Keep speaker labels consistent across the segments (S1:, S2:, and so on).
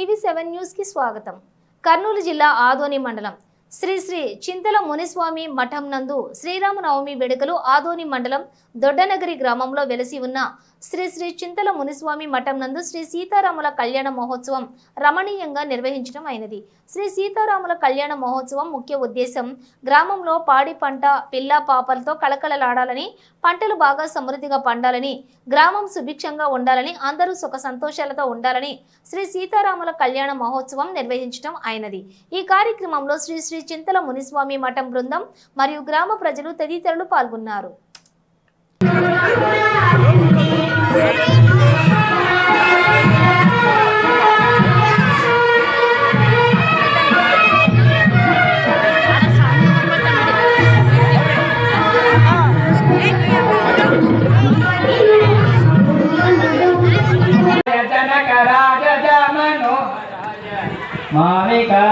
S1: టీవీ7 news కి స్వాగతం. కర్నూలు జిల్లా ఆదోని మండలం శ్రీ శ్రీ చింతల మునిస్వామి మఠం నందు శ్రీరామనవమి వేడుకలు ఆదోని మండలం దొడ్డనగరి గ్రామంలో వెలసి ఉన్న శ్రీ శ్రీ చింతల మునిస్వామి మఠం నందు శ్రీ సీతారాముల కళ్యాణ మహోత్సవం రమణీయంగా నిర్వహించడం అయినది. శ్రీ సీతారాముల కళ్యాణ మహోత్సవం ముఖ్య ఉద్దేశం గ్రామంలో పాడి పంట పిల్ల పాపలతో కళకళలాడాలని, పంటలు బాగా సమృద్ధిగా పండాలని, గ్రామం సుభిక్షంగా ఉండాలని, అందరూ సుఖ సంతోషాలతో ఉండాలని శ్రీ సీతారాముల కళ్యాణ మహోత్సవం నిర్వహించడం అయినది. ఈ కార్యక్రమంలో శ్రీ శ్రీ చింతల మునిస్వామి మఠం బృందం మరియు గ్రామ ప్రజలు తదితరులు పాల్గొన్నారు.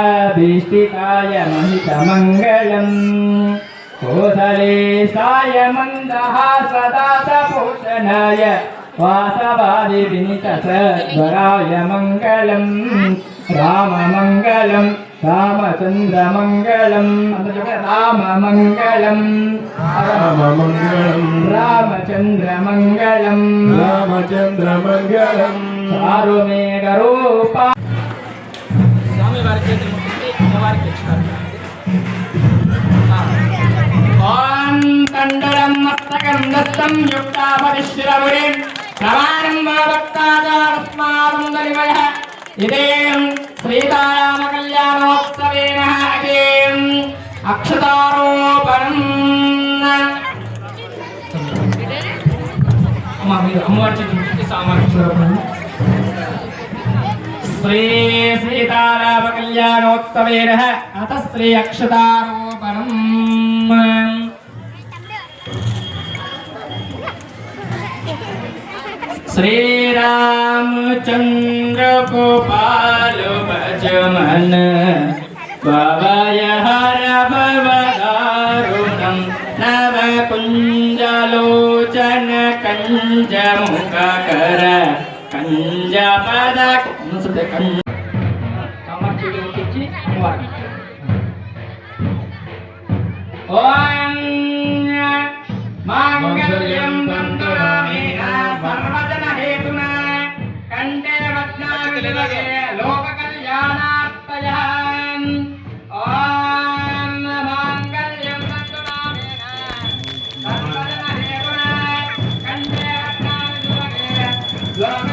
S2: माविकाभीष्टिकाय महितमङ्गलम् कोसलेशाय मन्दहासदासभूषणाय वासवादिविनीतसद्वराय मङ्गलम् राममङ्गलम् रामचन्द्रमङ्गलम् राममङ्गलम् रामचन्द्रमङ्गलम् रामचन्द्रमङ्गलम् चारुमेघरूपा स्वामी वारी చేతులు ముట్టి అమ్మవారికి ఇస్తారు. ఓం కండరం మస్తకం దస్తం యుక్తాపరిశ్రవరే నవారం భక్తాచారస్మావందలివయ ఇదేం సీతారామ కళ్యాణోత్సవేన ఇదేం అక్షతారోపణం అమ్మవారి చేతులు ముట్టి సామాక్షరోపణం श्री सीताराम कल्याणोत्सवेन अथ श्री अक्षतारोपणम् श्रीरामचंद्र गोपाल भजमन भवय हर भवदारुणं नवकुञ्जलोचन कञ्जमुखकर कंजपद मुसुते कंज कामाक्षी मुखी अम्मवारी ओम मांगल्यं तन्तुरामेण सर्वजन हेतुना कंठे वज्रायुधे लोक कल्याणार्थय ओम मांगल्यं तन्तुरामेण सर्वजन हेतुना कंठे वज्रायुधे लोक